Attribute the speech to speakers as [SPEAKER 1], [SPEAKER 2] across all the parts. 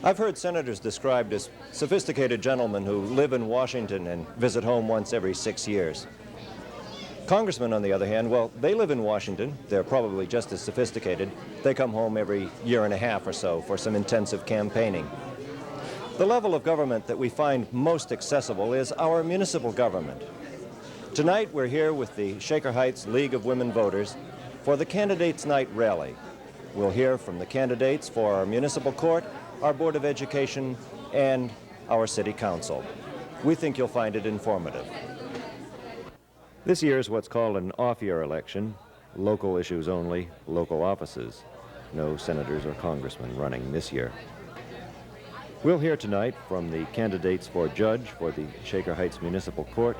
[SPEAKER 1] I've heard senators described as sophisticated gentlemen who live in Washington and visit home once every 6 years. Congressmen, on the other hand, well, they live in Washington. They're probably just as sophisticated. They come home every year and a half or so for some intensive campaigning. The level of government that we find most accessible is our municipal government. Tonight, we're here with the Shaker Heights League of Women Voters for the Candidates' Night Rally. We'll hear from the candidates for our municipal court, our Board of Education, and our City Council. We think you'll find it informative. This year is what's called an off-year election, local issues only, local offices. No senators or congressmen running this year. We'll hear tonight from the candidates for judge for the Shaker Heights Municipal Court.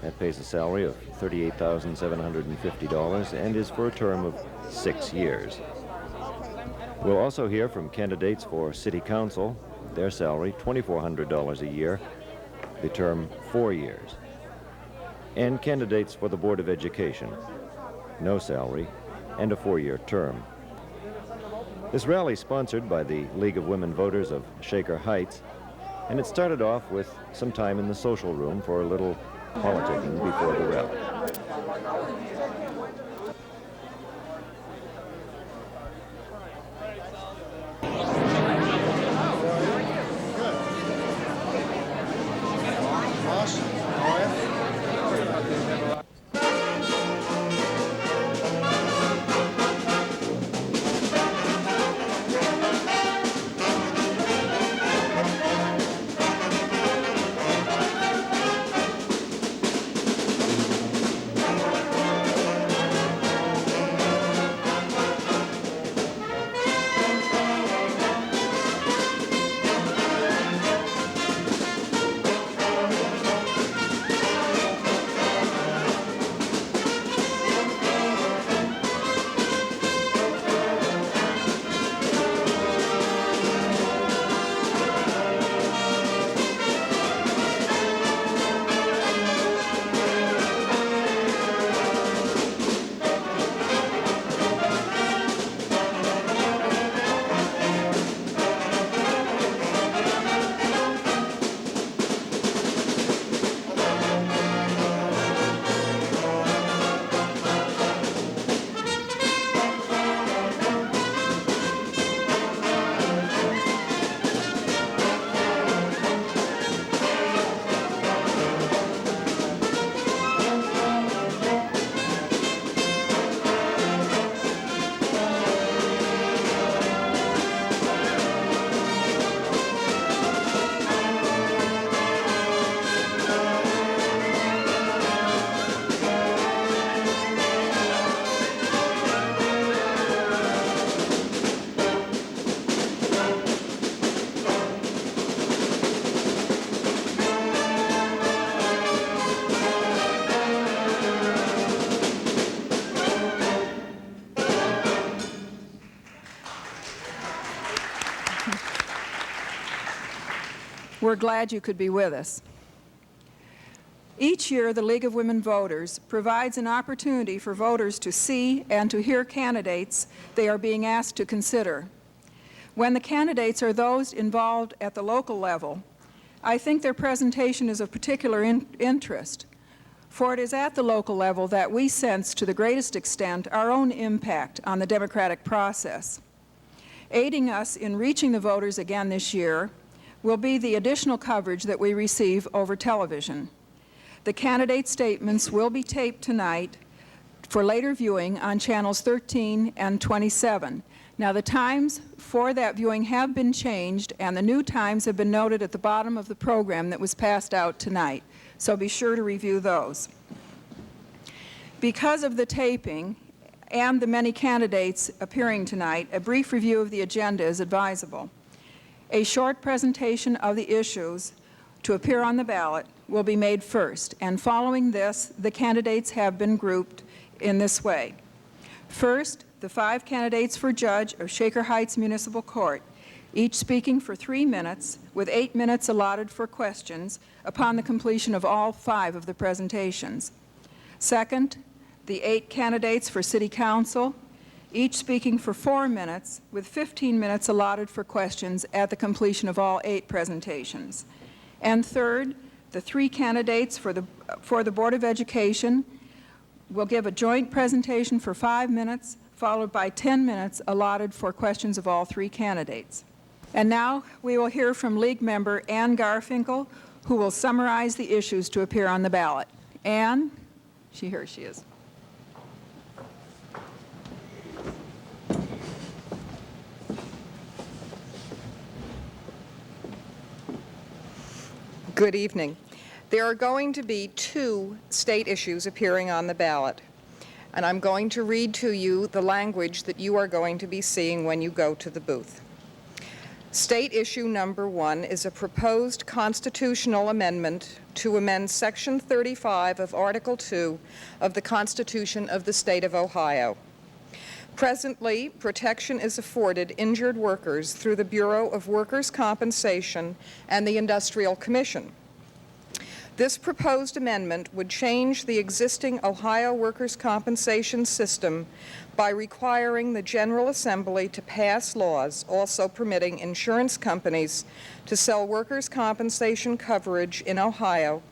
[SPEAKER 1] That pays a salary of $38,750 and is for a term of 6 years. We'll also hear from candidates for City Council, their salary $2,400 a year, the term 4 years. And candidates for the Board of Education, no salary and a 4-year term. This rally is sponsored by the League of Women Voters of Shaker Heights, and it started off with some time in the social room for a little politicking before the rally.
[SPEAKER 2] We're glad you could be with us. Each year, the League of Women Voters provides an opportunity for voters to see and to hear candidates they are being asked to consider. When the candidates are those involved at the local level, I think their presentation is of particular interest, for it is at the local level that we sense to the greatest extent our own impact on the democratic process. Aiding us in reaching the voters again this year will be the additional coverage that we receive over television. The candidate statements will be taped tonight for later viewing on channels 13 and 27. Now, the times for that viewing have been changed, and the new times have been noted at the bottom of the program that was passed out tonight, so be sure to review those. Because of the taping and the many candidates appearing tonight, a brief review of the agenda is advisable. A short presentation of the issues to appear on the ballot will be made first, and following this, the candidates have been grouped in this way. First, the 5 candidates for judge of Shaker Heights Municipal Court, each speaking for 3 minutes, with 8 minutes allotted for questions upon the completion of all 5 of the presentations. Second, the 8 candidates for City Council, each speaking for 4 minutes, with 15 minutes allotted for questions at the completion of all 8 presentations. And third, the 3 candidates for the Board of Education will give a joint presentation for 5 minutes, followed by 10 minutes allotted for questions of all 3 candidates. And now we will hear from League member Ann Garfinkel, who will summarize the issues to appear on the ballot. Ann? Here she is.
[SPEAKER 3] Good evening. There are going to be 2 state issues appearing on the ballot, and I'm going to read to you the language that you are going to be seeing when you go to the booth. State issue number 1 is a proposed constitutional amendment to amend Section 35 of Article 2 of the Constitution of the State of Ohio. Presently, protection is afforded injured workers through the Bureau of Workers' Compensation and the Industrial Commission. This proposed amendment would change the existing Ohio workers' compensation system by requiring the General Assembly to pass laws also permitting insurance companies to sell workers' compensation coverage in Ohio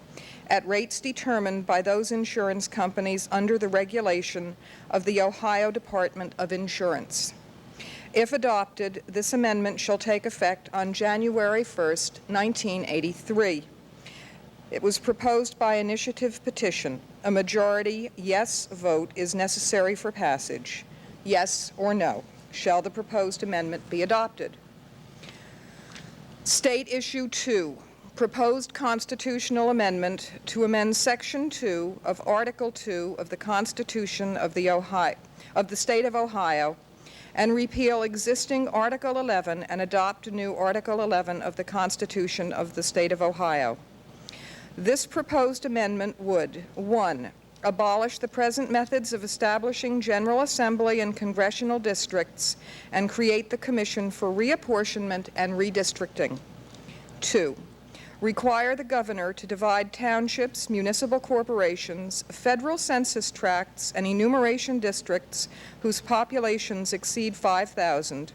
[SPEAKER 3] at rates determined by those insurance companies under the regulation of the Ohio Department of Insurance. If adopted, this amendment shall take effect on January 1st, 1983. It was proposed by initiative petition. A majority yes vote is necessary for passage. Yes or no. Shall the proposed amendment be adopted? State issue 2. Proposed constitutional amendment to amend Section 2 of Article 2 of the Constitution of the State of Ohio and repeal existing Article 11 and adopt a new Article 11 of the Constitution of the State of Ohio. This proposed amendment would, 1, abolish the present methods of establishing General Assembly and congressional districts and create the Commission for Reapportionment and Redistricting. 2, require the governor to divide townships, municipal corporations, federal census tracts, and enumeration districts whose populations exceed 5,000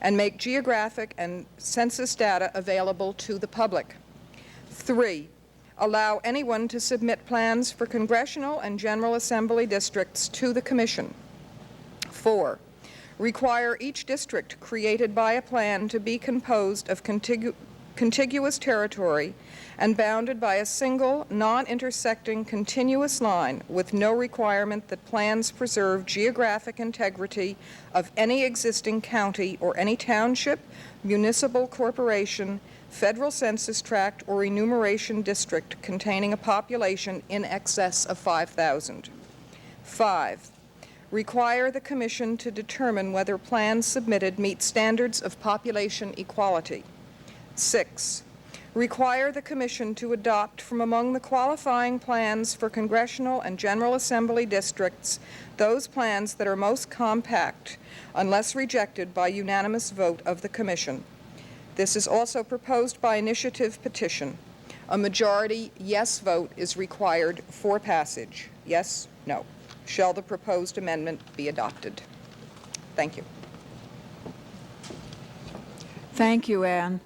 [SPEAKER 3] and make geographic and census data available to the public. 3, allow anyone to submit plans for congressional and General Assembly districts to the Commission. 4, require each district created by a plan to be composed of contiguous territory and bounded by a single, non-intersecting continuous line with no requirement that plans preserve geographic integrity of any existing county or any township, municipal corporation, federal census tract, or enumeration district containing a population in excess of 5,000. 5, require the Commission to determine whether plans submitted meet standards of population equality. 6, require the Commission to adopt from among the qualifying plans for congressional and General Assembly districts those plans that are most compact, unless rejected by unanimous vote of the Commission. This is also proposed by initiative petition. A majority yes vote is required for passage. Yes, no. Shall the proposed amendment be adopted? Thank you.
[SPEAKER 2] Thank you, Ann.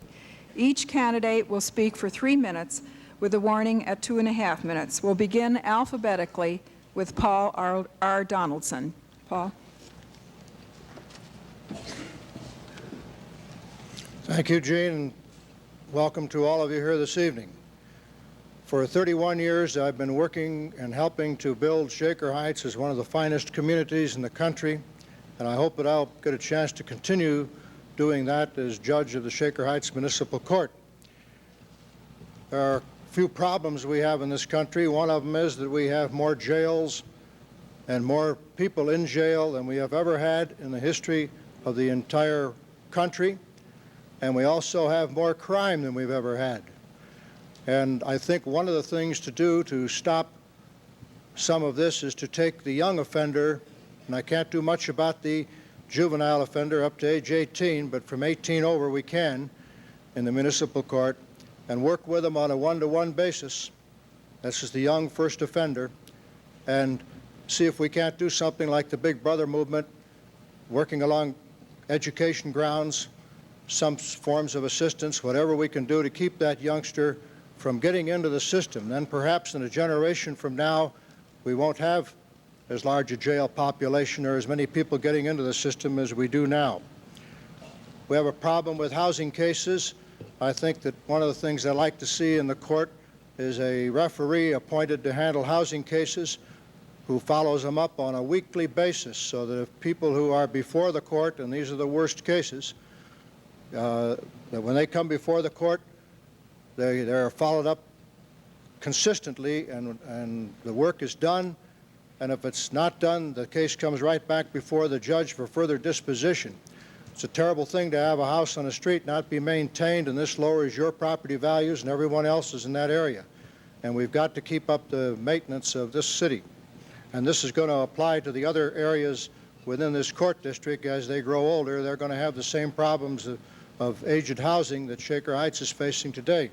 [SPEAKER 2] Each candidate will speak for 3 minutes with a warning at 2.5 minutes. We'll begin alphabetically with Paul R. Donaldson. Paul.
[SPEAKER 4] Thank you, Jean, and welcome to all of you here this evening. For 31 years, I've been working and helping to build Shaker Heights as one of the finest communities in the country, and I hope that I'll get a chance to continue doing that as judge of the Shaker Heights Municipal Court. There are a few problems we have in this country. One of them is that we have more jails and more people in jail than we have ever had in the history of the entire country. And we also have more crime than we've ever had. And I think one of the things to do to stop some of this is to take the young offender, and I can't do much about the juvenile offender up to age 18, but from 18 over we can in the municipal court, and work with them on a one-to-one basis. This is the young first offender, and see if we can't do something like the Big Brother movement working along education grounds, some forms of assistance, whatever we can do to keep that youngster from getting into the system. Then perhaps in a generation from now, we won't have as large a jail population or as many people getting into the system as we do now. We have a problem with housing cases. I think that one of the things I like to see in the court is a referee appointed to handle housing cases who follows them up on a weekly basis, so that if people who are before the court, and these are the worst cases, that when they come before the court, they're followed up consistently, and the work is done. And if it's not done, the case comes right back before the judge for further disposition. It's a terrible thing to have a house on a street not be maintained, and this lowers your property values and everyone else's in that area. And we've got to keep up the maintenance of this city. And this is going to apply to the other areas within this court district. As they grow older, they're going to have the same problems of aged housing that Shaker Heights is facing today.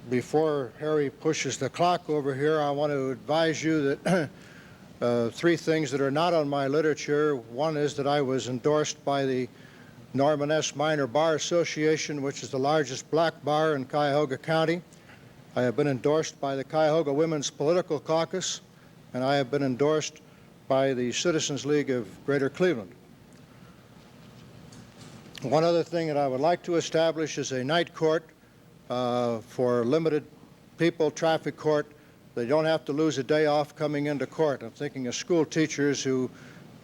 [SPEAKER 4] Before Harry pushes the clock over here, I want to advise you that three things that are not on my literature. One is that I was endorsed by the Norman S. Minor Bar Association, which is the largest black bar in Cuyahoga County. I have been endorsed by the Cuyahoga Women's Political Caucus, and I have been endorsed by the Citizens League of Greater Cleveland. One other thing that I would like to establish is a night court for limited people, traffic court. They don't have to lose a day off coming into court. I'm thinking of school teachers who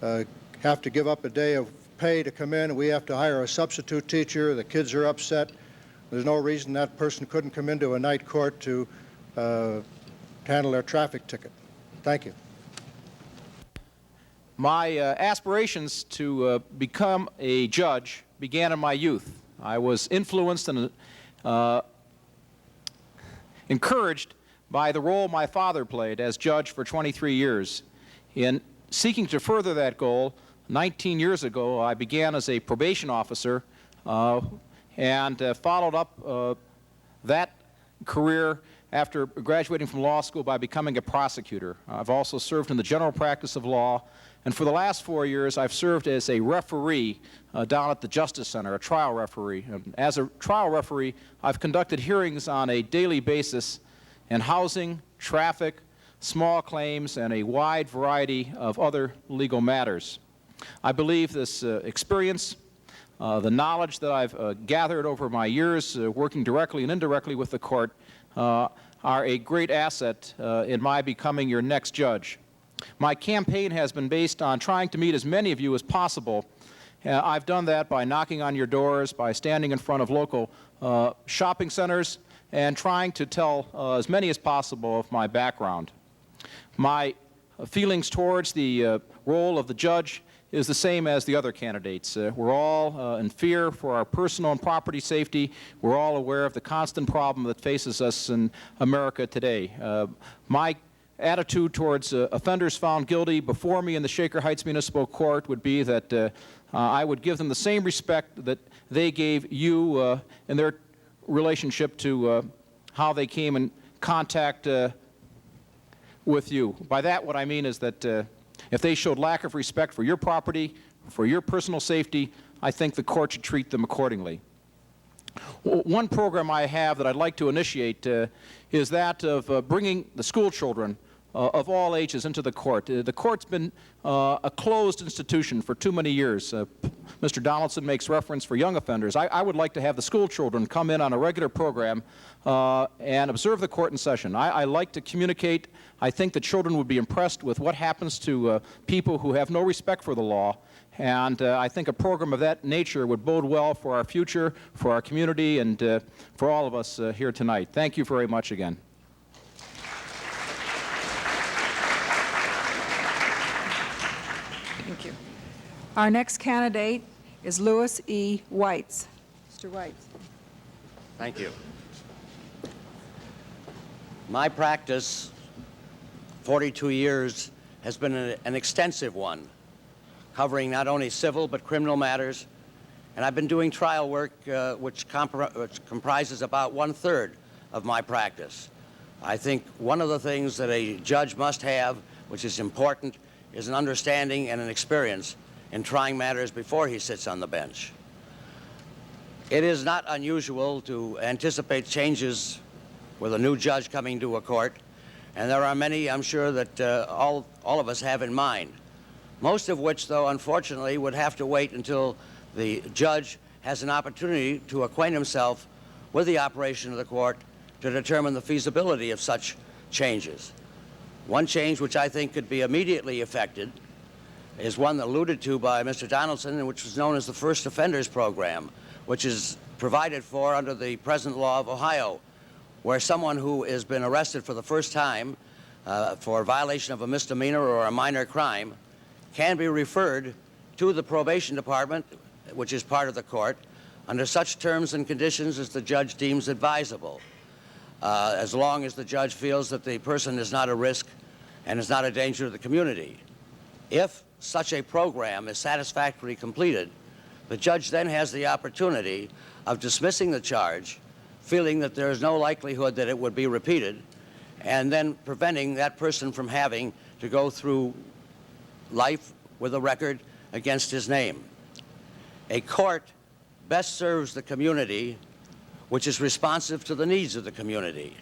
[SPEAKER 4] have to give up a day of pay to come in, and we have to hire a substitute teacher. The kids are upset. There's no reason that person couldn't come into a night court to handle their traffic ticket. Thank you.
[SPEAKER 5] My aspirations to become a judge began in my youth. I was influenced and encouraged by the role my father played as judge for 23 years. In seeking to further that goal, 19 years ago, I began as a probation officer and followed up that career after graduating from law school by becoming a prosecutor. I've also served in the general practice of law, and for the last 4 years, I've served as a referee down at the Justice Center, a trial referee. And as a trial referee, I've conducted hearings on a daily basis in housing, traffic, small claims, and a wide variety of other legal matters. I believe this experience, the knowledge that I've gathered over my years working directly and indirectly with the court are a great asset in my becoming your next judge. My campaign has been based on trying to meet as many of you as possible. I've done that by knocking on your doors, by standing in front of local shopping centers, and trying to tell as many as possible of my background. My feelings towards the role of the judge is the same as the other candidates. We're all in fear for our personal and property safety. We're all aware of the constant problem that faces us in America today. My attitude towards offenders found guilty before me in the Shaker Heights Municipal Court would be that I would give them the same respect that they gave you in their relationship to how they came in contact with you. By that, what I mean is that if they showed lack of respect for your property, for your personal safety, I think the court should treat them accordingly. One program I have that I'd like to initiate is that of bringing the school children of all ages into the court. The court's been a closed institution for too many years. Mr. Donaldson makes reference for young offenders. I would like to have the school children come in on a regular program and observe the court in session. I like to communicate. I think the children would be impressed with what happens to people who have no respect for the law. And I think a program of that nature would bode well for our future, for our community, and for all of us here tonight. Thank you very much again.
[SPEAKER 2] Thank you. Our next candidate is Louis E. Weitz. Mr. Weitz.
[SPEAKER 6] Thank you. My practice, 42 years, has been an extensive one, covering not only civil but criminal matters, and I've been doing trial work which comprises about 1/3 of my practice. I think one of the things that a judge must have, which is important, is an understanding and an experience in trying matters before he sits on the bench. It is not unusual to anticipate changes with a new judge coming to a court, and there are many, I'm sure, that all of us have in mind. Most of which, though, unfortunately, would have to wait until the judge has an opportunity to acquaint himself with the operation of the court to determine the feasibility of such changes. One change which I think could be immediately effected is one alluded to by Mr. Donaldson, and which was known as the First Offenders Program, which is provided for under the present law of Ohio, where someone who has been arrested for the first time for violation of a misdemeanor or a minor crime can be referred to the probation department, which is part of the court, under such terms and conditions as the judge deems advisable, as long as the judge feels that the person is not a risk and is not a danger to the community. If such a program is satisfactorily completed, the judge then has the opportunity of dismissing the charge, feeling that there is no likelihood that it would be repeated, and then preventing that person from having to go through life with a record against his name. A court best serves the community which is responsive to the needs of the community.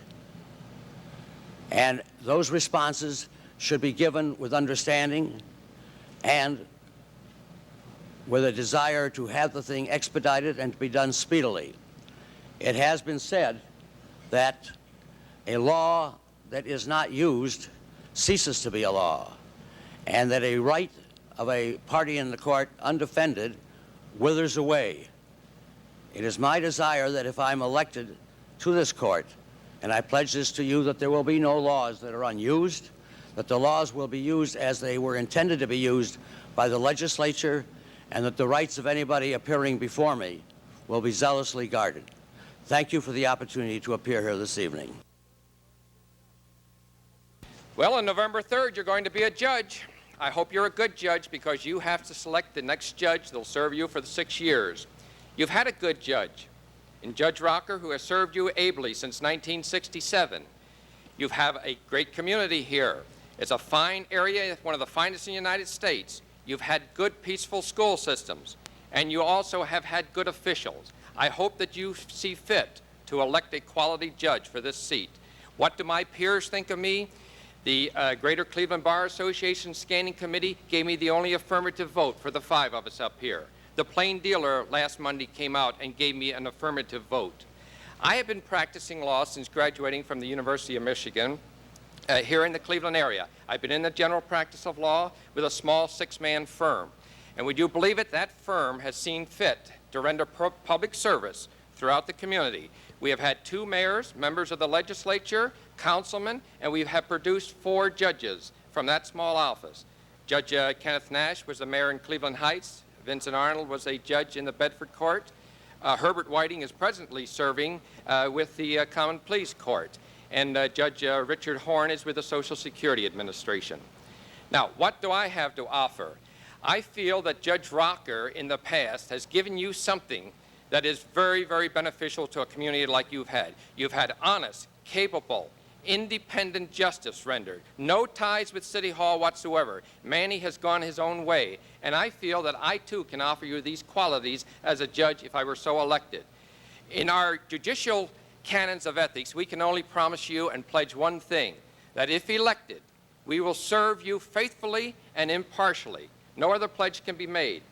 [SPEAKER 6] And those responses should be given with understanding and with a desire to have the thing expedited and to be done speedily. It has been said that a law that is not used ceases to be a law, and that a right of a party in the court undefended withers away. It is my desire that if I'm elected to this court, and I pledge this to you, that there will be no laws that are unused, that the laws will be used as they were intended to be used by the legislature, and that the rights of anybody appearing before me will be zealously guarded. Thank you for the opportunity to appear here this evening.
[SPEAKER 7] Well, on November 3rd, you're going to be a judge. I hope you're a good judge, because you have to select the next judge that will serve you for the 6 years. You've had a good judge in Judge Rocker, who has served you ably since 1967. You have a great community here. It's a fine area, one of the finest in the United States. You've had good, peaceful school systems, and you also have had good officials. I hope that you see fit to elect a quality judge for this seat. What do my peers think of me? The Greater Cleveland Bar Association Standing Committee gave me the only affirmative vote for the 5 of us up here. The Plain Dealer last Monday came out and gave me an affirmative vote. I have been practicing law since graduating from the University of Michigan here in the Cleveland area. I've been in the general practice of law with a small 6-man firm. And would you believe it, that firm has seen fit to render public service throughout the community. We have had 2 mayors, members of the legislature, councilmen, and we have produced 4 judges from that small office. Judge Kenneth Nash was the mayor in Cleveland Heights. Vincent Arnold was a judge in the Bedford Court. Herbert Whiting is presently serving with the Common Pleas Court. And Judge Richard Horn is with the Social Security Administration. Now, what do I have to offer? I feel that Judge Rocker in the past has given you something that is very, very beneficial to a community like you've had. You've had honest, capable, independent justice rendered. No ties with City Hall whatsoever. Manny has gone his own way. And I feel that I, too, can offer you these qualities as a judge if I were so elected. In our judicial canons of ethics, we can only promise you and pledge one thing, that if elected, we will serve you faithfully and impartially. No other pledge can be made.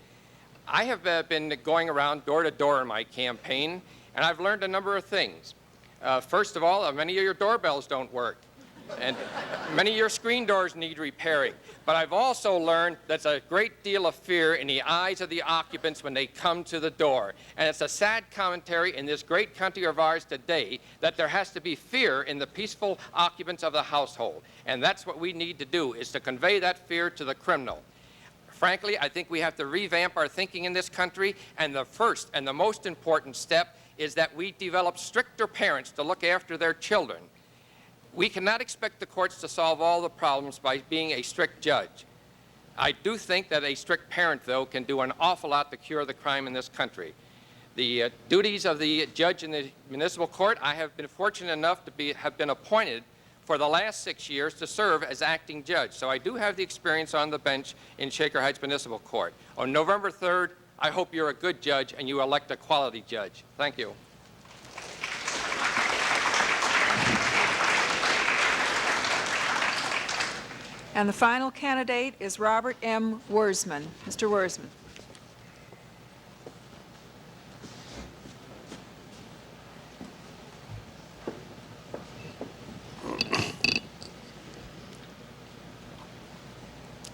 [SPEAKER 7] I have been going around door to door in my campaign, and I've learned a number of things. First of all, many of your doorbells don't work, and many of your screen doors need repairing. But I've also learned there's a great deal of fear in the eyes of the occupants when they come to the door. And it's a sad commentary in this great country of ours today that there has to be fear in the peaceful occupants of the household. And that's what we need to do, is to convey that fear to the criminal. Frankly, I think we have to revamp our thinking in this country, and the first and the most important step is that we develop stricter parents to look after their children. We cannot expect the courts to solve all the problems by being a strict judge. I do think that a strict parent, though, can do an awful lot to cure the crime in this country. The duties of the judge in the municipal court, I have been fortunate enough to have been appointed for the last 6 years to serve as acting judge. So I do have the experience on the bench in Shaker Heights Municipal Court. On November 3rd, I hope you're a good judge and you elect a quality judge. Thank you.
[SPEAKER 2] And the final candidate is Robert M. Wurzman. Mr. Wurzman.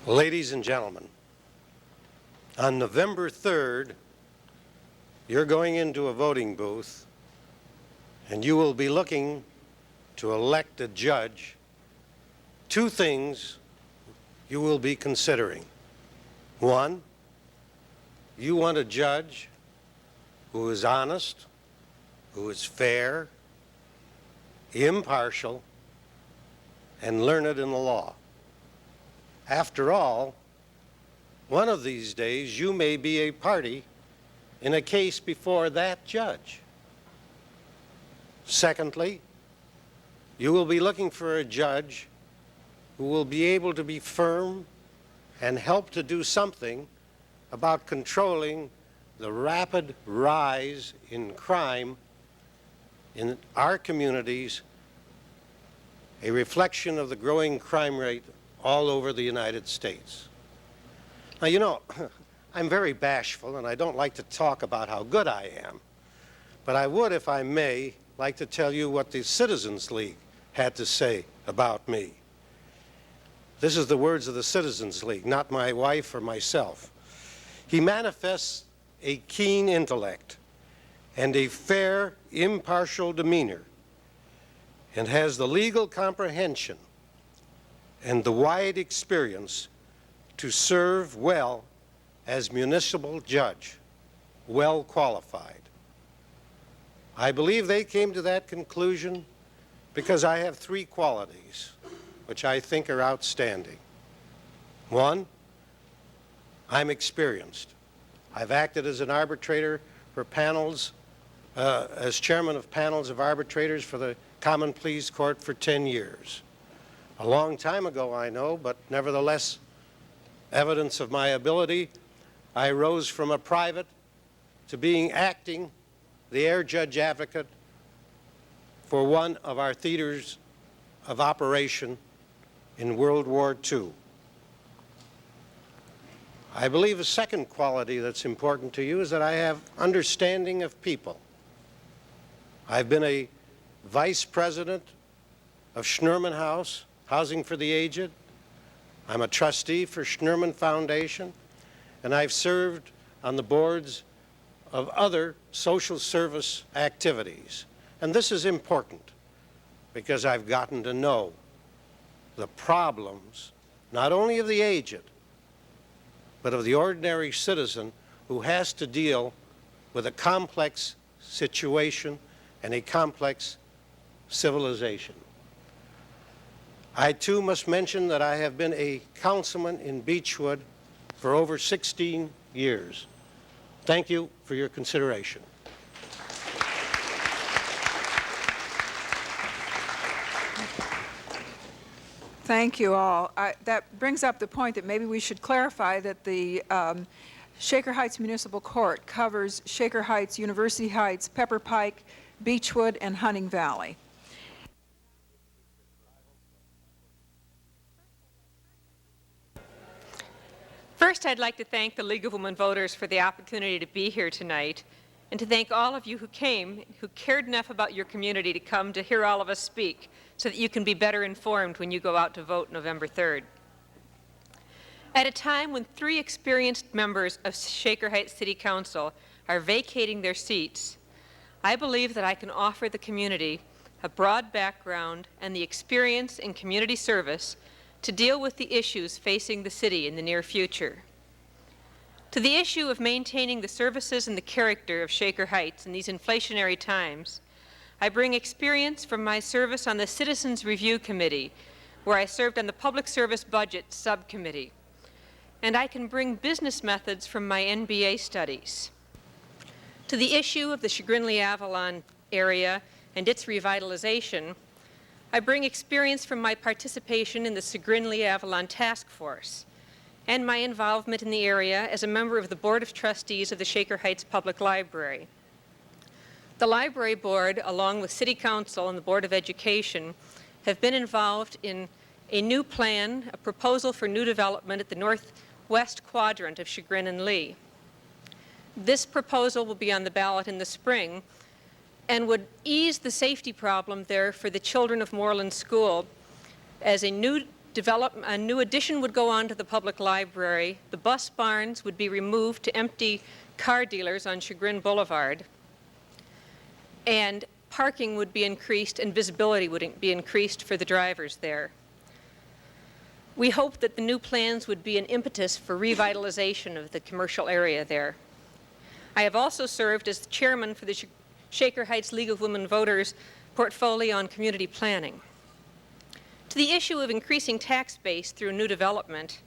[SPEAKER 8] Ladies and gentlemen, on November 3rd, you're going into a voting booth and you will be looking to elect a judge. Two things you will be considering. One, you want a judge who is honest, who is fair, impartial, and learned in the law. After all, one of these days you may be a party in a case before that judge. Secondly, you will be looking for a judge who will be able to be firm and help to do something about controlling the rapid rise in crime in our communities, a reflection of the growing crime rate all over the United States. Now, you know, I'm very bashful and I don't like to talk about how good I am, but I would, if I may, like to tell you what the Citizens League had to say about me. This is the words of the Citizens League, not my wife or myself. He manifests a keen intellect and a fair, impartial demeanor, and has the legal comprehension and the wide experience to serve well as municipal judge, well qualified. I believe they came to that conclusion because I have three qualities which I think are outstanding. One, I'm experienced. I've acted as an arbitrator for panels, as chairman of panels of arbitrators for the Common Pleas Court for 10 years. A long time ago, I know, but nevertheless, evidence of my ability, I rose from a private to being acting, the air judge advocate for one of our theaters of operation in World War II. I believe a second quality that's important to you is that I have understanding of people. I've been a vice president of Schnurman House, Housing for the Aged. I'm a trustee for Schnurman Foundation, and I've served on the boards of other social service activities. And this is important because I've gotten to know the problems, not only of the aged, but of the ordinary citizen who has to deal with a complex situation and a complex civilization. I too must mention that I have been a councilman in Beechwood for over 16 years. Thank you for your consideration.
[SPEAKER 2] Thank you all. That brings up the point that maybe we should clarify that the Shaker Heights Municipal Court covers Shaker Heights, University Heights, Pepper Pike, Beechwood, and Hunting Valley.
[SPEAKER 9] First, I'd like to thank the League of Women Voters for the opportunity to be here tonight, and to thank all of you who came, who cared enough about your community to come to hear all of us speak, so that you can be better informed when you go out to vote November 3rd. At a time when 3 experienced members of Shaker Heights City Council are vacating their seats, I believe that I can offer the community a broad background and the experience in community service to deal with the issues facing the city in the near future. To the issue of maintaining the services and the character of Shaker Heights in these inflationary times, I bring experience from my service on the Citizens Review Committee, where I served on the Public Service Budget Subcommittee. And I can bring business methods from my NBA studies. To the issue of the Chagrin-Lee-Avalon area and its revitalization, I bring experience from my participation in the Chagrin-Lee Avalon Task Force and my involvement in the area as a member of the Board of Trustees of the Shaker Heights Public Library. The Library Board, along with City Council and the Board of Education, have been involved in a new plan, a proposal for new development at the northwest quadrant of Chagrin and Lee. This proposal will be on the ballot in the spring and would ease the safety problem there for the children of Moreland School as a new addition would go on to the public library. The bus barns would be removed to empty car dealers on Chagrin Boulevard, and parking would be increased and visibility would be increased for the drivers there. We hope that the new plans would be an impetus for revitalization of the commercial area there. I have also served as the chairman for the Shaker Heights League of Women Voters portfolio on community planning. To the issue of increasing tax base through new development,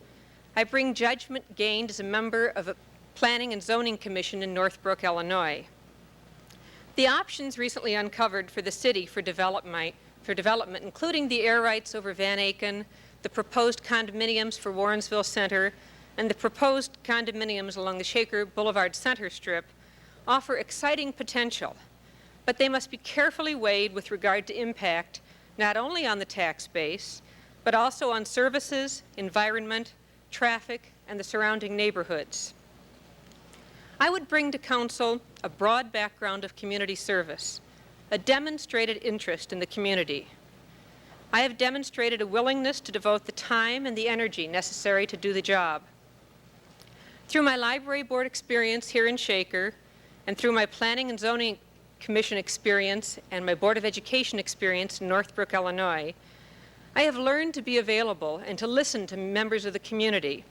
[SPEAKER 9] I bring judgment gained as a member of a Planning and Zoning Commission in Northbrook, Illinois. The options recently uncovered for the city for development, including the air rights over Van Aken, the proposed condominiums for Warrensville Center, and the proposed condominiums along the Shaker Boulevard Center Strip, offer exciting potential, but they must be carefully weighed with regard to impact not only on the tax base, but also on services, environment, traffic, and the surrounding neighborhoods. I would bring to Council a broad background of community service, a demonstrated interest in the community. I have demonstrated a willingness to devote the time and the energy necessary to do the job. Through my library board experience here in Shaker, and through my Planning and Zoning Commission experience and my Board of Education experience in Northbrook, Illinois, I have learned to be available and to listen to members of the community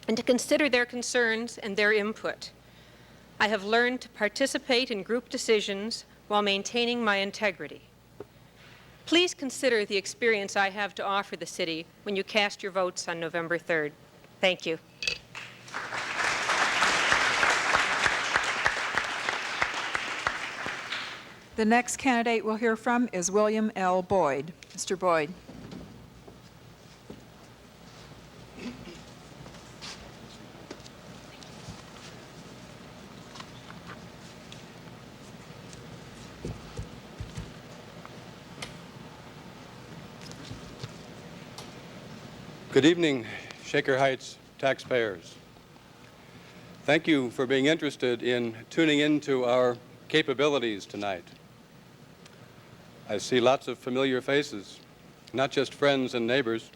[SPEAKER 9] and to consider their concerns and their input. I have learned to participate in group decisions while maintaining my integrity. Please consider the experience I have to offer the city when you cast your votes on November 3rd. Thank you.
[SPEAKER 2] The next candidate we'll hear from is William L. Boyd. Mr. Boyd.
[SPEAKER 10] Good evening, Shaker Heights taxpayers. Thank you for being interested in tuning into our capabilities tonight. I see lots of familiar faces, not just friends and neighbors,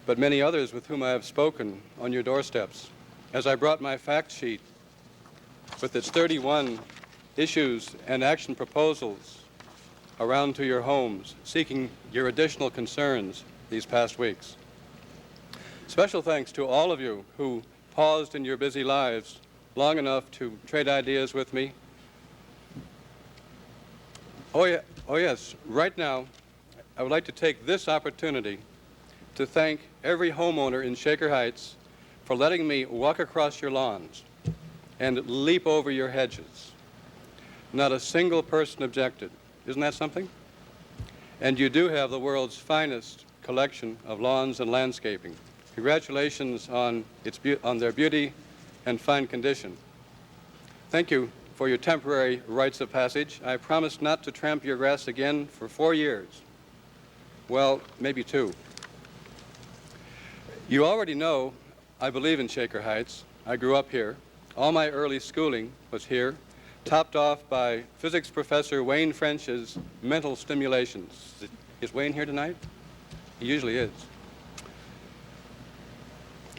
[SPEAKER 10] but many others with whom I have spoken on your doorsteps. As I brought my fact sheet with its 31 issues and action proposals around to your homes, seeking your additional concerns these past weeks. Special thanks to all of you who paused in your busy lives long enough to trade ideas with me. Oh yes, right now, I would like to take this opportunity to thank every homeowner in Shaker Heights for letting me walk across your lawns and leap over your hedges. Not a single person objected. Isn't that something? And you do have the world's finest collection of lawns and landscaping. Congratulations on their beauty and fine condition. Thank you for your temporary rites of passage. I promise not to tramp your grass again for 4 years. Well, maybe 2. You already know I believe in Shaker Heights. I grew up here. All my early schooling was here, topped off by physics professor Wayne French's mental stimulations. Is Wayne here tonight? He usually is.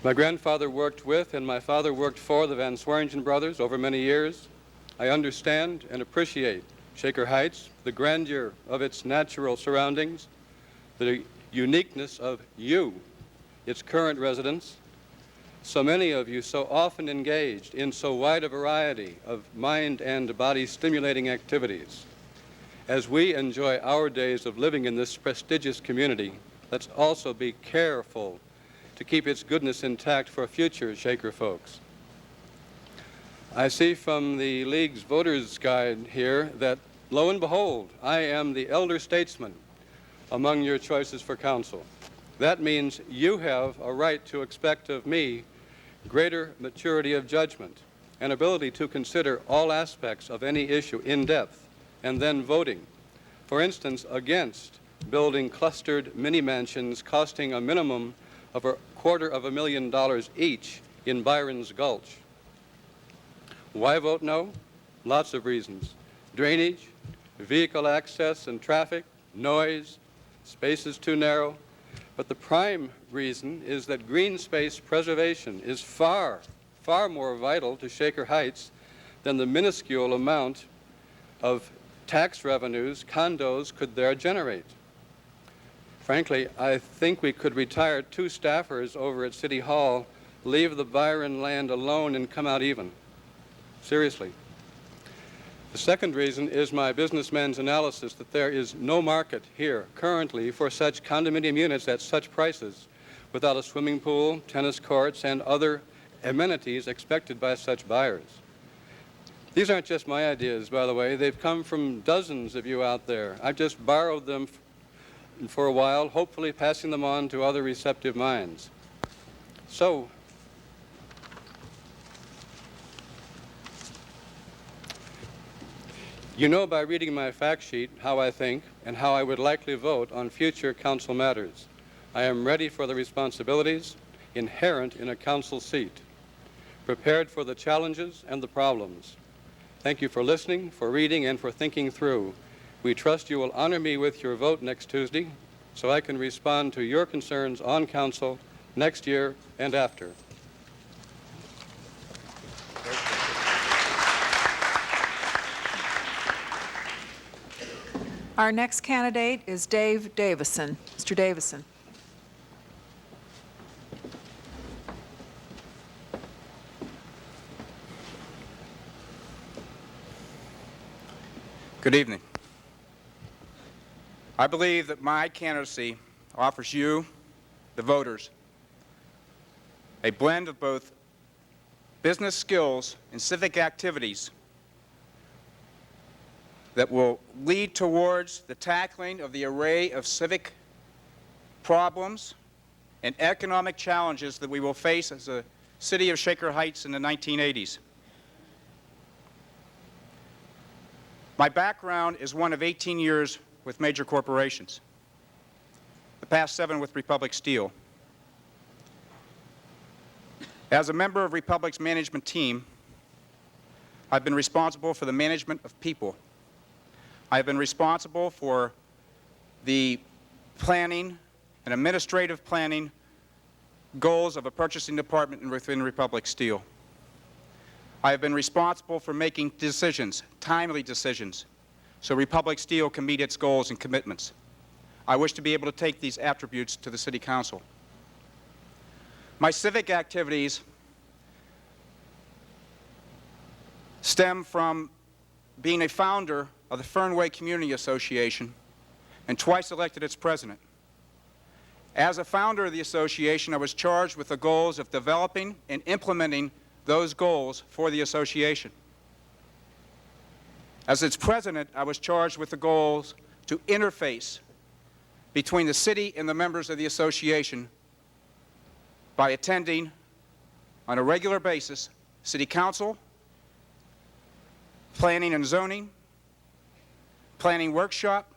[SPEAKER 10] My grandfather worked with and my father worked for the Van Swearingen brothers over many years. I understand and appreciate Shaker Heights, the grandeur of its natural surroundings, the uniqueness of you, its current residents. So many of you so often engaged in so wide a variety of mind and body stimulating activities. As we enjoy our days of living in this prestigious community, let's also be careful to keep its goodness intact for future Shaker folks. I see from the League's Voters Guide here that, lo and behold, I am the elder statesman among your choices for counsel. That means you have a right to expect of me greater maturity of judgment and ability to consider all aspects of any issue in depth and then voting, for instance, against building clustered mini-mansions costing a minimum of $250,000 each in Byron's Gulch. Why vote no? Lots of reasons. Drainage, vehicle access and traffic, noise, spaces too narrow. But the prime reason is that green space preservation is far, far more vital to Shaker Heights than the minuscule amount of tax revenues condos could there generate. Frankly, I think we could retire 2 staffers over at City Hall, leave the Byron land alone, and come out even. Seriously. The second reason is my businessman's analysis that there is no market here currently for such condominium units at such prices without a swimming pool, tennis courts, and other amenities expected by such buyers. These aren't just my ideas, by the way. They've come from dozens of you out there. I've just borrowed them for a while, hopefully passing them on to other receptive minds. So, you know by reading my fact sheet how I think and how I would likely vote on future council matters. I am ready for the responsibilities inherent in a council seat, prepared for the challenges and the problems. Thank you for listening, for reading, and for thinking through. We trust you will honor me with your vote next Tuesday so I can respond to your concerns on council next year and after.
[SPEAKER 2] Our next candidate is Dave Davison. Mr. Davison.
[SPEAKER 11] Good evening. I believe that my candidacy offers you, the voters, a blend of both business skills and civic activities that will lead towards the tackling of the array of civic problems and economic challenges that we will face as a city of Shaker Heights in the 1980s. My background is one of 18 years with major corporations, the past 7 with Republic Steel. As a member of Republic's management team, I've been responsible for the management of people. I've been responsible for the planning and administrative planning goals of a purchasing department within Republic Steel. I have been responsible for making decisions, timely decisions, so Republic Steel can meet its goals and commitments. I wish to be able to take these attributes to the City Council. My civic activities stem from being a founder of the Fernway Community Association and twice elected its president. As a founder of the association, I was charged with the goals of developing and implementing those goals for the association. As its president, I was charged with the goals to interface between the city and the members of the association by attending on a regular basis City Council, planning and zoning, planning workshop,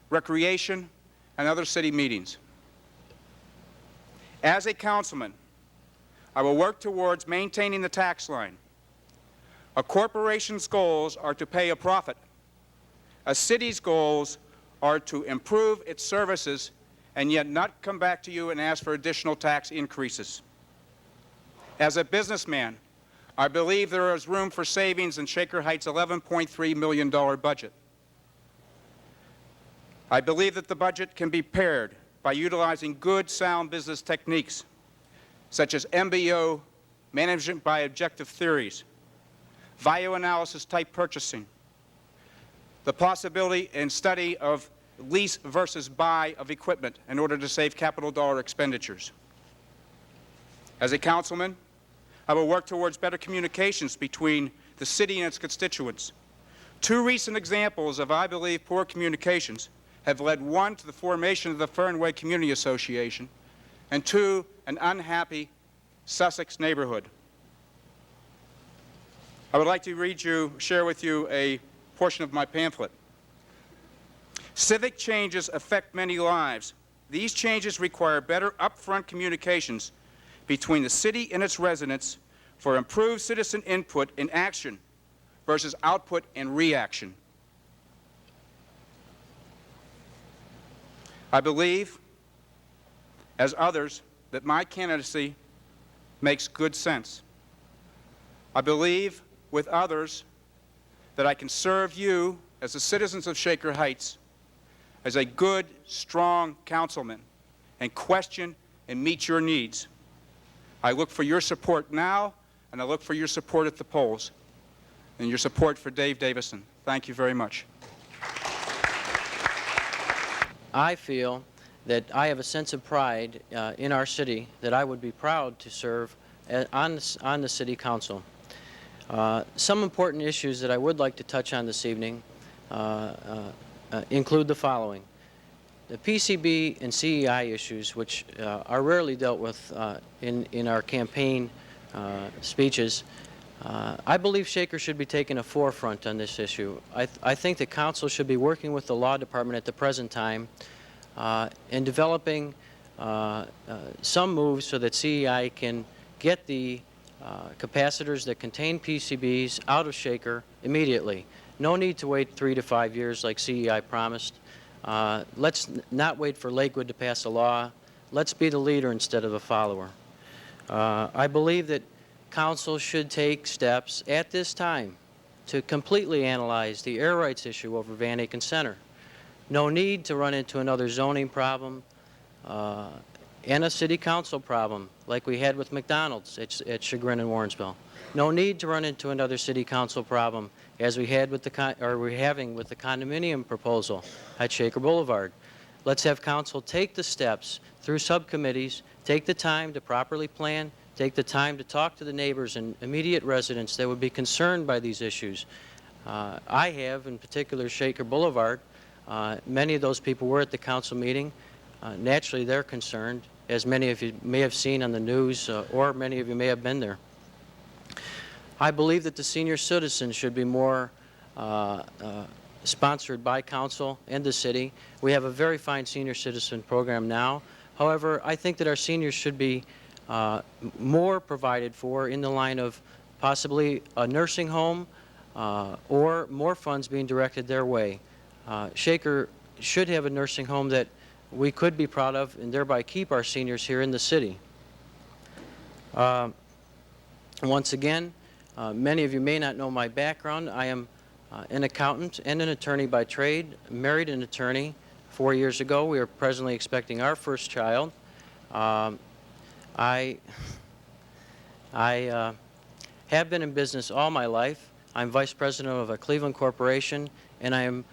[SPEAKER 11] recreation, and other city meetings. As a councilman, I will work towards maintaining the tax line. A corporation's goals are to pay a profit. A city's goals are to improve its services and yet not come back to you and ask for additional tax increases. As a businessman, I believe there is room for savings in Shaker Heights' $11.3 million budget. I believe that the budget can be paired by utilizing good, sound business techniques, such as MBO, management by objective theories, value analysis type purchasing, the possibility and study of lease versus buy of equipment in order to save capital dollar expenditures. As a councilman, I will work towards better communications between the city and its constituents. 2 recent examples of, I believe, poor communications have led, 1, to the formation of the Fernway Community Association, and 2, an unhappy Sussex neighborhood. I would like to share with you a portion of my pamphlet. Civic changes affect many lives. These changes require better upfront communications between the city and its residents for improved citizen input in action versus output and reaction. I believe, as others, that my candidacy makes good sense. I believe, with others, that I can serve you, as the citizens of Shaker Heights, as a good, strong councilman and question and meet your needs. I look for your support now, and I look for your support at the polls, and your support for Dave Davison. Thank you very much.
[SPEAKER 12] I feel that I have a sense of pride in our city that I would be proud to serve on the City Council. Some important issues that I would like to touch on this evening include the following. The PCB and CEI issues, which are rarely dealt with in our campaign speeches, I believe Shaker should be taking a forefront on this issue. I think the council should be working with the law department at the present time in developing some moves so that CEI can get the capacitors that contain PCBs out of Shaker immediately. No need to wait 3 to 5 years like CEI promised. Let's not wait for Lakewood to pass a law. Let's be the leader instead of a follower. I believe that Council should take steps at this time to completely analyze the air rights issue over Van Aken Center. No need to run into another zoning problem and a City Council problem like we had with McDonald's at Chagrin and Warrensville. No need to run into another City Council problem as we're having with the condominium proposal at Shaker Boulevard. Let's have Council take the steps through subcommittees, take the time to properly plan, take the time to talk to the neighbors and immediate residents that would be concerned by these issues. I have, in particular, Shaker Boulevard. Many of those people were at the council meeting. Naturally, they're concerned, as many of you may have seen on the news, or many of you may have been there. I believe that the senior citizens should be more sponsored by council and the city. We have a very fine senior citizen program now. However, I think that our seniors should be more provided for in the line of possibly a nursing home or more funds being directed their way. Shaker should have a nursing home that we could be proud of and thereby keep our seniors here in the city. Once again, many of you may not know my background. I am an accountant and an attorney by trade, married an attorney 4 years ago. We are presently expecting our first child. I have been in business all my life. I'm vice president of a Cleveland corporation, and I am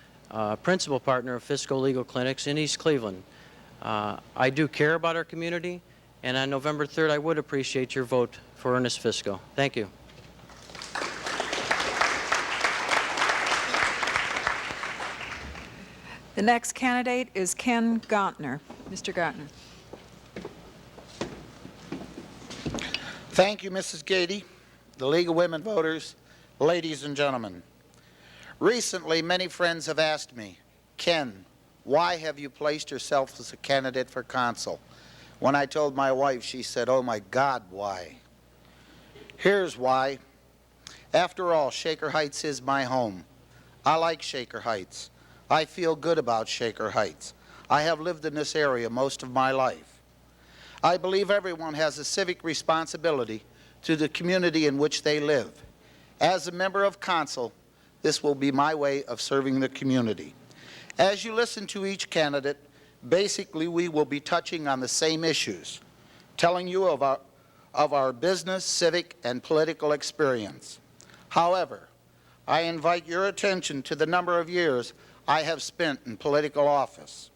[SPEAKER 12] principal partner of Fisco Legal Clinics in East Cleveland. I do care about our community, and on November 3rd, I would appreciate your vote for Ernest Fisco. Thank you.
[SPEAKER 2] The next candidate is Ken Gontner. Mr. Gontner.
[SPEAKER 13] Thank you, Mrs. Gady, the League of Women Voters, ladies and gentlemen. Recently, many friends have asked me, Ken, why have you placed yourself as a candidate for consul? When I told my wife, she said, oh my God, why? Here's why. After all, Shaker Heights is my home. I like Shaker Heights. I feel good about Shaker Heights. I have lived in this area most of my life. I believe everyone has a civic responsibility to the community in which they live. As a member of council, this will be my way of serving the community. As you listen to each candidate, basically we will be touching on the same issues, telling you of our business, civic, and political experience. However, I invite your attention to the number of years I have spent in political office.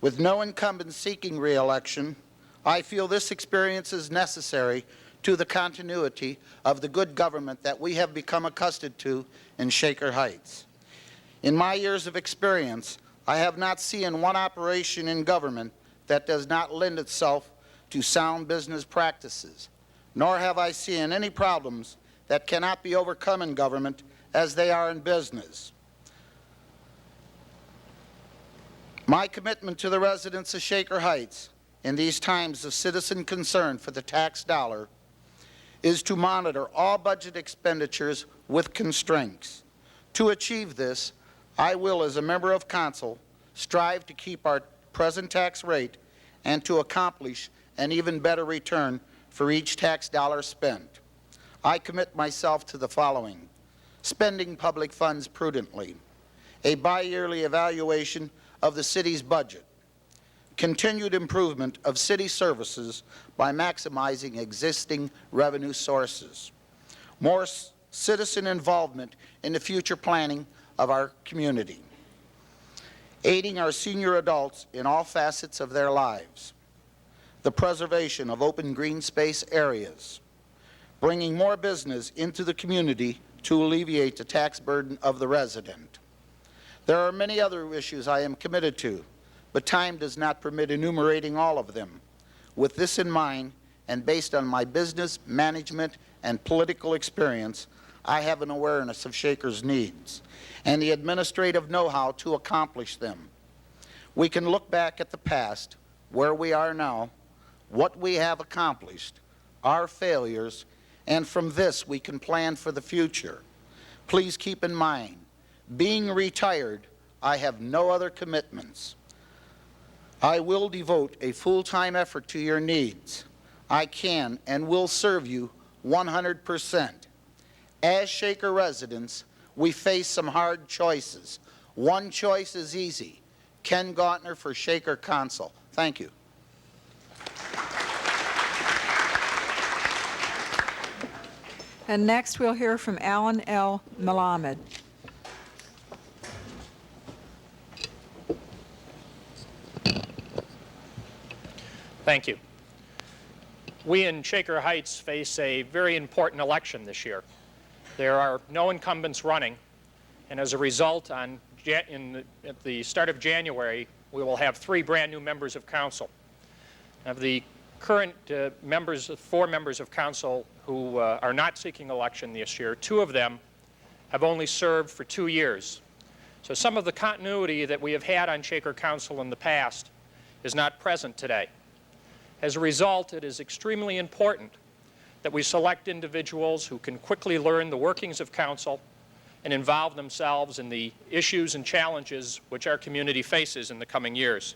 [SPEAKER 13] With no incumbent seeking re-election, I feel this experience is necessary to the continuity of the good government that we have become accustomed to in Shaker Heights. In my years of experience, I have not seen one operation in government that does not lend itself to sound business practices, nor have I seen any problems that cannot be overcome in government as they are in business. My commitment to the residents of Shaker Heights in these times of citizen concern for the tax dollar is to monitor all budget expenditures with constraints. To achieve this, I will, as a member of council, strive to keep our present tax rate and to accomplish an even better return for each tax dollar spent. I commit myself to the following: spending public funds prudently, a bi-yearly evaluation of the city's budget, continued improvement of city services by maximizing existing revenue sources, more citizen involvement in the future planning of our community, aiding our senior adults in all facets of their lives, the preservation of open green space areas, bringing more business into the community to alleviate the tax burden of the resident. There are many other issues I am committed to, but time does not permit enumerating all of them. With this in mind, and based on my business, management, and political experience, I have an awareness of Shaker's needs and the administrative know-how to accomplish them. We can look back at the past, where we are now, what we have accomplished, our failures, and from this we can plan for the future. Please keep in mind, being retired, I have no other commitments. I will devote a full-time effort to your needs. I can and will serve you 100%. As Shaker residents, we face some hard choices. One choice is easy: Ken Gautner for Shaker Council. Thank you.
[SPEAKER 2] And next we'll hear from Alan L. Melamed.
[SPEAKER 14] Thank you. We in Shaker Heights face a very important election this year. There are no incumbents running, and as a result, at the start of January, we will have 3 brand new members of council. Of the current four members of council who are not seeking election this year, 2 of them have only served for 2 years. So some of the continuity that we have had on Shaker Council in the past is not present today. As a result, it is extremely important that we select individuals who can quickly learn the workings of council and involve themselves in the issues and challenges which our community faces in the coming years.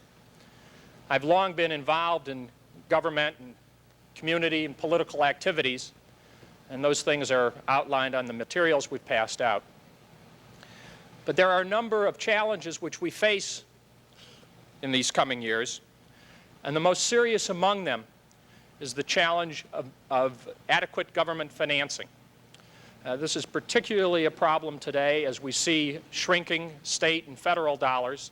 [SPEAKER 14] I've long been involved in government and community and political activities, and those things are outlined on the materials we've passed out. But there are a number of challenges which we face in these coming years, and the most serious among them is the challenge of adequate government financing. This is particularly a problem today as we see shrinking state and federal dollars,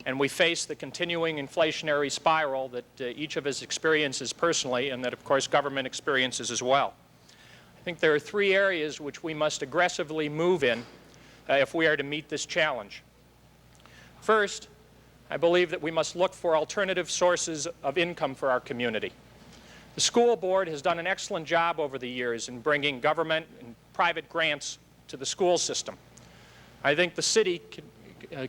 [SPEAKER 14] and we face the continuing inflationary spiral that each of us experiences personally, and that, of course, government experiences as well. I think there are 3 areas which we must aggressively move in if we are to meet this challenge. First, I believe that we must look for alternative sources of income for our community. The school board has done an excellent job over the years in bringing government and private grants to the school system. I think the city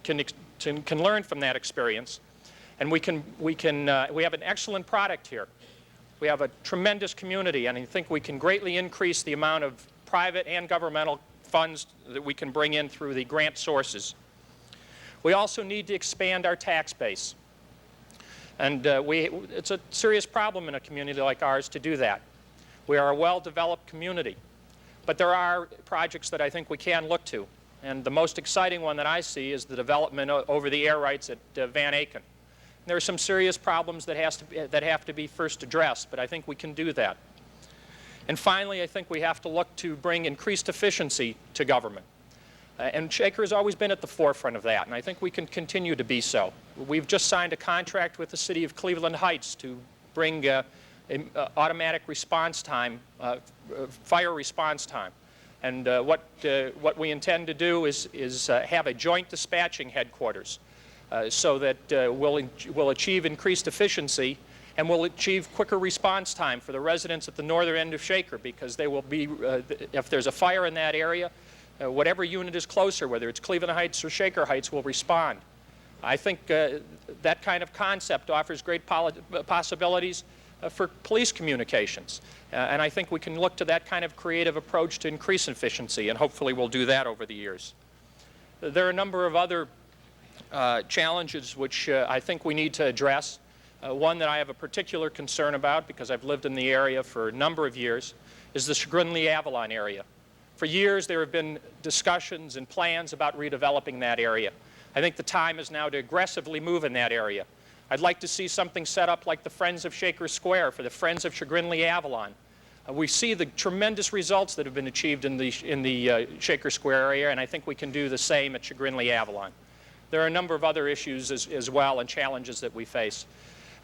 [SPEAKER 14] can learn from that experience, and we have an excellent product here. We have a tremendous community, and I think we can greatly increase the amount of private and governmental funds that we can bring in through the grant sources. We also need to expand our tax base. And it's a serious problem in a community like ours to do that. We are a well-developed community, but there are projects that I think we can look to. And the most exciting one that I see is the development over the air rights at Van Aken. There are some serious problems that have to be first addressed, but I think we can do that. And finally, I think we have to look to bring increased efficiency to government. And Shaker has always been at the forefront of that, and I think we can continue to be so. We've just signed a contract with the city of Cleveland Heights to bring automatic response time, fire response time. And what we intend to do is have a joint dispatching headquarters so that we'll achieve increased efficiency and we'll achieve quicker response time for the residents at the northern end of Shaker, because they will be, if there's a fire in that area, whatever unit is closer, whether it's Cleveland Heights or Shaker Heights, will respond. I think that kind of concept offers great possibilities for police communications. And I think we can look to that kind of creative approach to increase efficiency, and hopefully we'll do that over the years. There are a number of other challenges which I think we need to address. One that I have a particular concern about, because I've lived in the area for a number of years, is the Chagrin-Lee-Avalon area. For years there have been discussions and plans about redeveloping that area. I think the time is now to aggressively move in that area. I'd like to see something set up like the Friends of Shaker Square for the Friends of Chagrin-Lee-Avalon. We see the tremendous results that have been achieved in the Shaker Square area, and I think we can do the same at Chagrin-Lee-Avalon. There are a number of other issues as well and challenges that we face.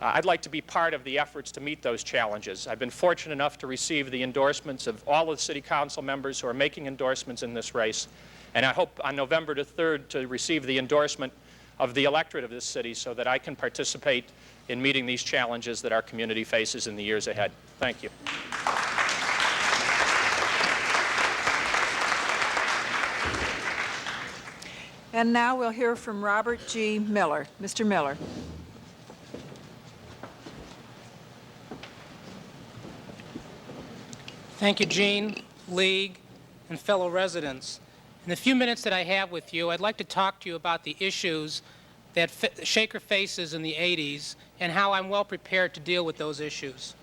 [SPEAKER 14] I'd like to be part of the efforts to meet those challenges. I've been fortunate enough to receive the endorsements of all of the City Council members who are making endorsements in this race, and I hope on November the 3rd to receive the endorsement of the electorate of this city so that I can participate in meeting these challenges that our community faces in the years ahead. Thank you.
[SPEAKER 2] And now we'll hear from Robert G. Miller. Mr. Miller.
[SPEAKER 15] Thank you, Jean, League, and fellow residents. In the few minutes that I have with you, I'd like to talk to you about the issues that Shaker faces in the 80s and how I'm well prepared to deal with those issues.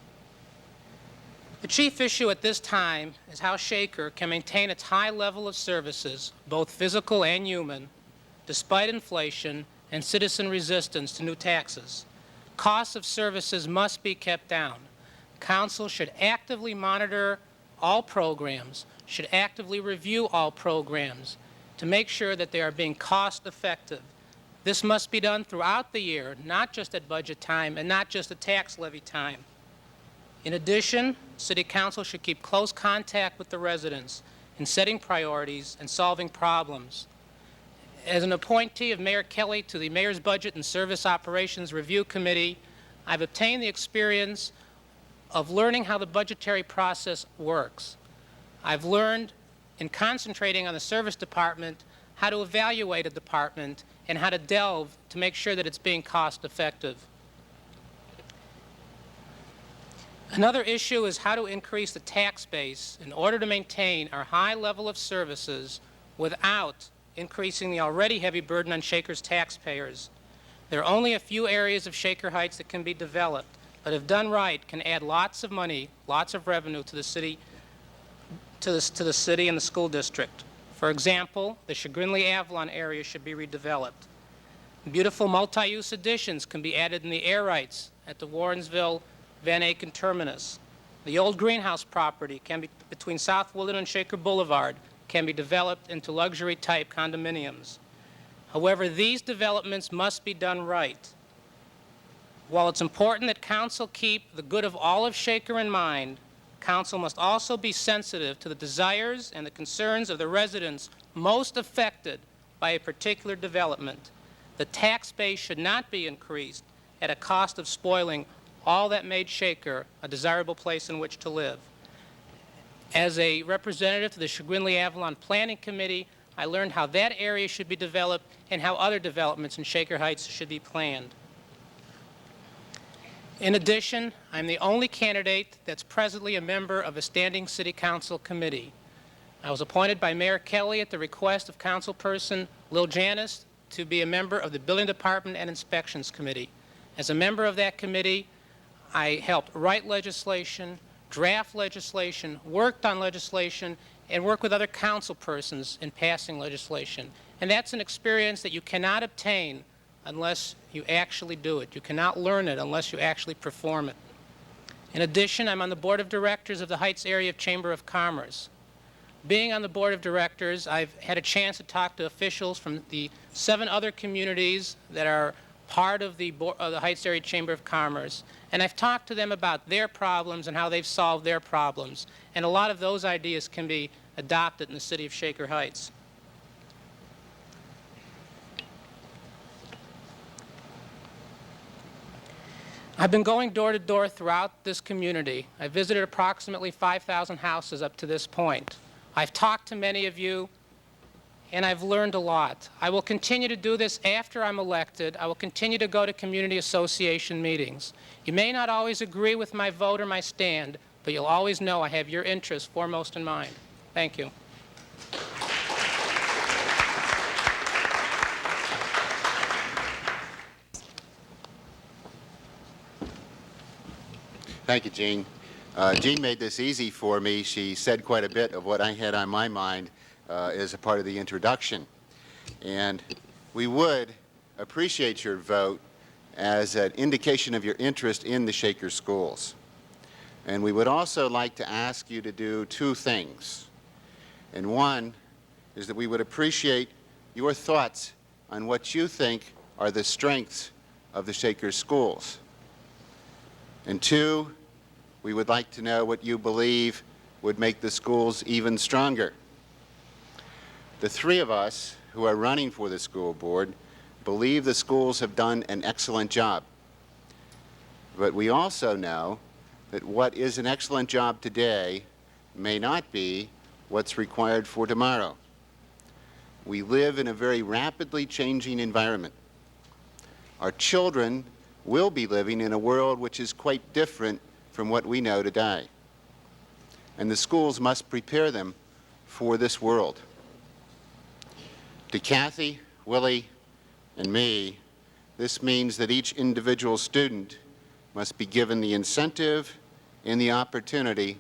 [SPEAKER 15] The chief issue at this time is how Shaker can maintain its high level of services, both physical and human, despite inflation and citizen resistance to new taxes. Costs of services must be kept down. Council should actively monitor all programs, should actively review all programs to make sure that they are being cost effective. This must be done throughout the year, not just at budget time and not just at tax levy time. In addition, City Council should keep close contact with the residents in setting priorities and solving problems. As an appointee of Mayor Kelly to the Mayor's Budget and Service Operations Review Committee, I've obtained the experience of learning how the budgetary process works. I've learned, in concentrating on the service department, how to evaluate a department and how to delve to make sure that it's being cost effective. Another issue is how to increase the tax base in order to maintain our high level of services without increasing the already heavy burden on Shaker's taxpayers. There are only a few areas of Shaker Heights that can be developed, but if done right, can add lots of money, lots of revenue to the city, to the city and the school district. For example, the Chagrin-Lee-Avalon area should be redeveloped. Beautiful multi-use additions can be added in the air rights at the Warrensville Van Aken terminus. The old greenhouse property can be between South Woodland and Shaker Boulevard can be developed into luxury type condominiums. However, these developments must be done right. While it's important that Council keep the good of all of Shaker in mind, Council must also be sensitive to the desires and the concerns of the residents most affected by a particular development. The tax base should not be increased at a cost of spoiling all that made Shaker a desirable place in which to live. As a representative to the Chagrin-Lee-Avalon Planning Committee, I learned how that area should be developed and how other developments in Shaker Heights should be planned. In addition, I'm the only candidate that's presently a member of a standing City Council committee. I was appointed by Mayor Kelly at the request of Councilperson Lil Janis to be a member of the Building Department and Inspections Committee. As a member of that committee, I helped write legislation, draft legislation, worked on legislation, and worked with other council persons in passing legislation. And that's an experience that you cannot obtain unless you actually do it. You cannot learn it unless you actually perform it. In addition, I'm on the board of directors of the Heights Area Chamber of Commerce. Being on the board of directors, I've had a chance to talk to officials from the 7 other communities that are part of the Heights Area Chamber of Commerce, and I've talked to them about their problems and how they've solved their problems. And a lot of those ideas can be adopted in the city of Shaker Heights. I've been going door to door throughout this community. I've visited approximately 5,000 houses up to this point. I've talked to many of you, and I've learned a lot. I will continue to do this after I'm elected. I will continue to go to community association meetings. You may not always agree with my vote or my stand, but you'll always know I have your interests foremost in mind. Thank you.
[SPEAKER 16] Thank you, Jean. Jean made this easy for me. She said quite a bit of what I had on my mind as a part of the introduction. And we would appreciate your vote as an indication of your interest in the Shaker schools. And we would also like to ask you to do two things. And one is that we would appreciate your thoughts on what you think are the strengths of the Shaker schools. And two, we would like to know what you believe would make the schools even stronger. The three of us who are running for the school board believe the schools have done an excellent job. But we also know that what is an excellent job today may not be what's required for tomorrow. We live in a very rapidly changing environment. Our children will be living in a world which is quite different from what we know today. And the schools must prepare them for this world. To Kathy, Willie, and me, this means that each individual student must be given the incentive and the opportunity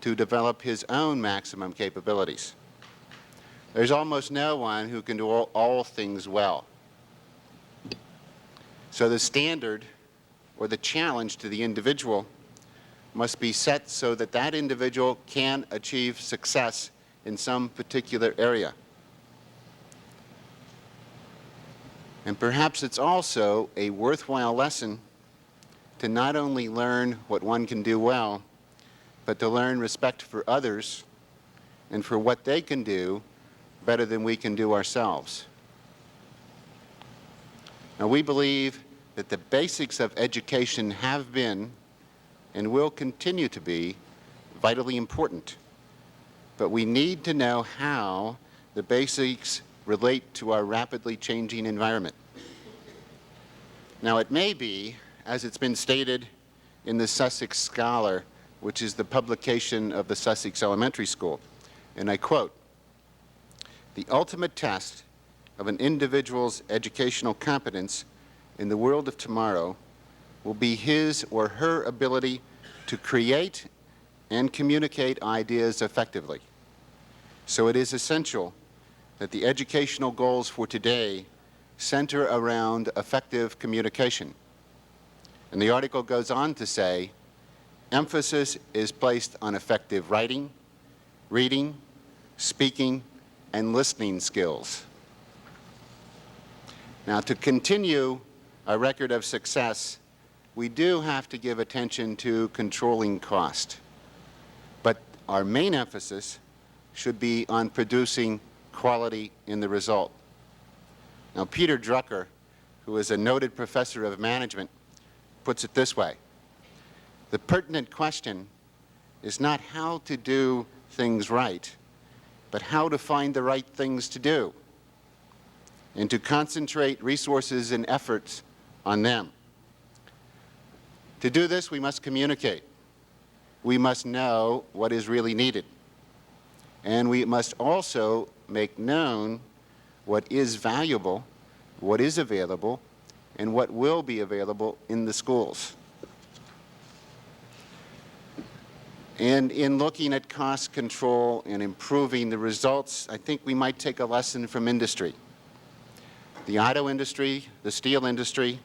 [SPEAKER 16] to develop his own maximum capabilities. There's almost no one who can do all things well. So the standard or the challenge to the individual must be set so that that individual can achieve success in some particular area. And perhaps it's also a worthwhile lesson to not only learn what one can do well, but to learn respect for others and for what they can do better than we can do ourselves. Now, we believe that the basics of education have been and will continue to be vitally important. But we need to know how the basics relate to our rapidly changing environment. Now, it may be, as it's been stated in the Sussex Scholar, which is the publication of the Sussex Elementary School, and I quote, "The ultimate test of an individual's educational competence in the world of tomorrow will be his or her ability to create and communicate ideas effectively. So it is essential that the educational goals for today center around effective communication." And the article goes on to say, emphasis is placed on effective writing, reading, speaking, and listening skills. Now, to continue a record of success, we do have to give attention to controlling cost. But our main emphasis should be on producing quality in the result. Now, Peter Drucker, who is a noted professor of management, puts it this way: the pertinent question is not how to do things right, but how to find the right things to do, and to concentrate resources and efforts on them. To do this, we must communicate. We must know what is really needed. And we must also make known what is valuable, what is available, and what will be available in the schools. And in looking at cost control and improving the results, I think we might take a lesson from industry. The auto industry, the steel industry,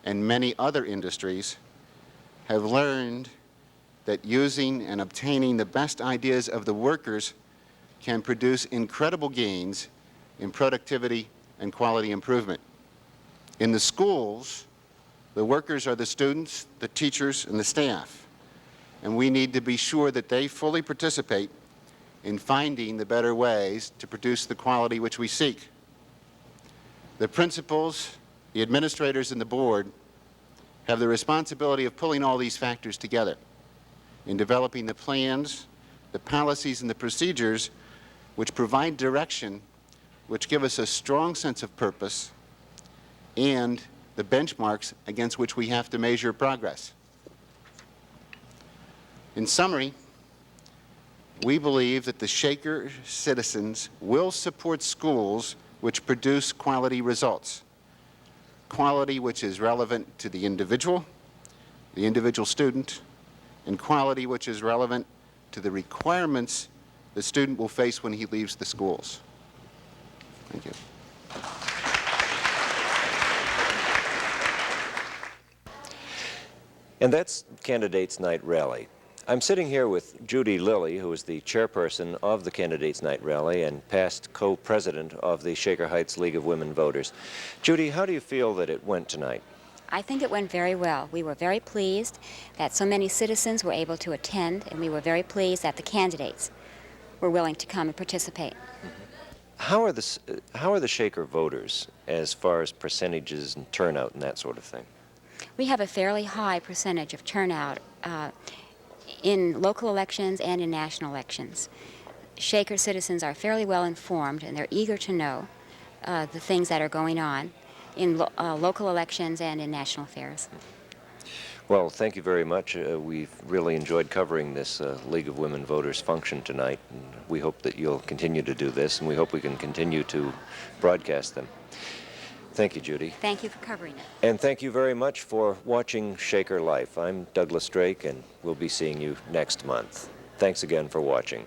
[SPEAKER 16] and many other industries have learned that using and obtaining the best ideas of the workers can produce incredible gains in productivity and quality improvement. In the schools, the workers are the students, the teachers, and the staff. And we need to be sure that they fully participate in finding the better ways to produce the quality which we seek. The principals, the administrators, and the board have the responsibility of pulling all these factors together in developing the plans, the policies, and the procedures which provide direction, which give us a strong sense of purpose, and the benchmarks against which we have to measure progress. In summary, we believe that the Shaker citizens will support schools which produce quality results, quality which is relevant to the individual student, and quality which is relevant to the requirements the student will face when he leaves the schools. Thank you.
[SPEAKER 1] And that's Candidates Night Rally. I'm sitting here with Judy Lilly, who is the chairperson of the Candidates Night Rally and past co-president of the Shaker Heights League of Women Voters. Judy, how do you feel that it went tonight?
[SPEAKER 17] I think it went very well. We were very pleased that so many citizens were able to attend, and we were very pleased that the candidates were willing to come and participate.
[SPEAKER 1] How are the Shaker voters as far as percentages and turnout and that sort of thing?
[SPEAKER 17] We have a fairly high percentage of turnout in local elections and in national elections. Shaker citizens are fairly well informed, and they're eager to know the things that are going on in local elections and in national affairs.
[SPEAKER 1] Well, thank you very much. We've really enjoyed covering this League of Women Voters function tonight, and we hope that you'll continue to do this, and we hope we can continue to broadcast them. Thank you, Judy.
[SPEAKER 17] Thank you for covering it.
[SPEAKER 1] And thank you very much for watching Shaker Life. I'm Douglas Drake, and we'll be seeing you next month. Thanks again for watching.